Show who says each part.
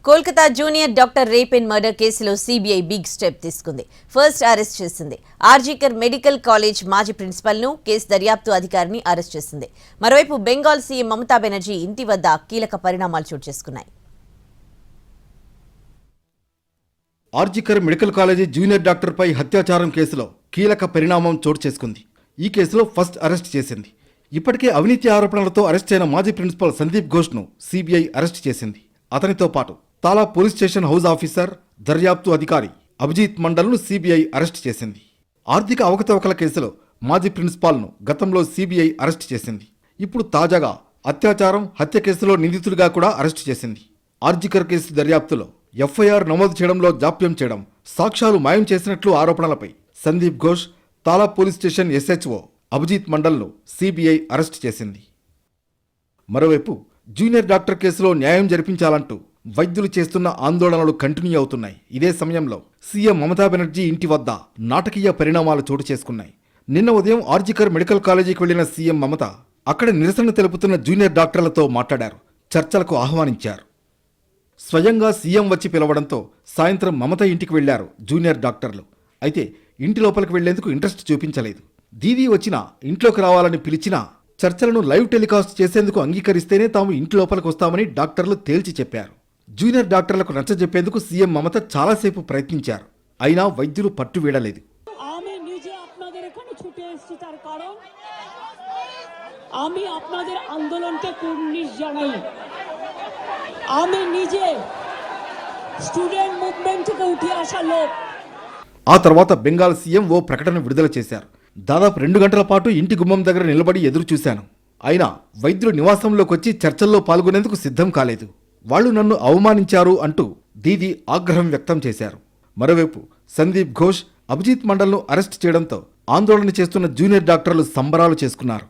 Speaker 1: Kolkata junior doctor rape and murder కేసులో CBI big step తీసుకుంది. First arrest చేసింది. RG Kar medical college మాజీ ప్రిన్సిపల్ను కేసు దర్యాప్తు అధికారిని అరెస్ట్ చేసింది. మరోవైపు బెంగాల్ సీఎం మమతా బెనర్జీ ఇంటి వద్ద కీలక పరిణామాలు చోటు చేసుకున్నాయి.
Speaker 2: ఆర్జీకర్ మెడికల్ కాలేజీ జూనియర్ డాక్టర్పై హత్యాచారం కేసులో కీలక పరిణామం చోటు చేసుకుంది. ఈ కేసులో ఫస్ట్ అరెస్ట్ చేసింది. ఇప్పటికే అవినీతి ఆరోపణలతో అరెస్ట్ అయిన మాజీ ప్రిన్సిపల్ సందీప్ ఘోష్ను సీబీఐ అరెస్ట్ చేసింది. అతనితో పాటు తాలా పోలీస్ స్టేషన్ హౌస్ ఆఫీసర్, దర్యాప్తు అధికారి అభిజిత్ మండల్ను సీబీఐ అరెస్ట్ చేసింది. ఆర్థిక అవకతవకల కేసులో మాజీ ప్రిన్సిపాల్ను గతంలో సీబీఐ అరెస్ట్ చేసింది. ఇప్పుడు తాజాగా అత్యాచారం, హత్య కేసులో నిందితుడిగా కూడా అరెస్ట్ చేసింది. ఆర్జీకర్ కేసు దర్యాప్తులో ఎఫ్ఐఆర్ నమోదు చేయడంలో జాప్యం చేయడం, సాక్ష్యాలు మాయం చేసినట్లు ఆరోపణలపై Sandeep Ghosh, Tala police station SHO Abhijit మండల్ను సీబీఐ అరెస్ట్ చేసింది. మరోవైపు జూనియర్ డాక్టర్ కేసులో న్యాయం జరిపించాలంటూ వైద్యులు చేస్తున్న ఆందోళనలు కంటిన్యూ అవుతున్నాయి. ఇదే సమయంలో సీఎం మమతా బెనర్జీ ఇంటి వద్ద నాటకీయ పరిణామాలు చోటు చేసుకున్నాయి. నిన్న ఉదయం ఆర్జీకర్ మెడికల్ కాలేజీకి వెళ్లిన సీఎం మమత అక్కడ నిరసన తెలుపుతున్న జూనియర్ డాక్టర్లతో మాట్లాడారు, చర్చలకు ఆహ్వానించారు. స్వయంగా సీఎం వచ్చి పిలవడంతో సాయంత్రం మమత ఇంటికి వెళ్లారు జూనియర్ డాక్టర్లు. అయితే ఇంటి లోపలికి వెళ్లేందుకు ఇంట్రెస్ట్ చూపించలేదు. దీదీ వచ్చినా ఇంట్లోకి రావాలని పిలిచినా చర్చలను లైవ్ టెలికాస్ట్ చేసేందుకు అంగీకరిస్తేనే తాము ఇంటి లోపలికి వస్తామని డాక్టర్లు తేల్చి చెప్పారు. జూనియర్ డాక్టర్లకు నచ్చజెప్పేందుకు సీఎం మమత చాలాసేపు ప్రయత్నించారు. అయినా వైద్యులు పట్టు వీడలేదు. ఆ తర్వాత బెంగాల్ సీఎం ఓ ప్రకటన విడుదల చేశారు. దాదాపు 2 గంటల పాటు ఇంటి గుమ్మం దగ్గర నిలబడి ఎదురు చూశాను. అయినా వైద్యులు నివాసంలోకి వచ్చి చర్చల్లో పాల్గొనేందుకు సిద్ధం కాలేదు. వాళ్లు నన్ను అవమానించారు అంటూ దీదీ ఆగ్రహం వ్యక్తం చేశారు. మరోవైపు సందీప్ ఘోష్, అభిజిత్ మండల్ను అరెస్ట్ చేయడంతో ఆందోళన చేస్తున్న జూనియర్ డాక్టర్లు సంబరాలు చేసుకున్నారు.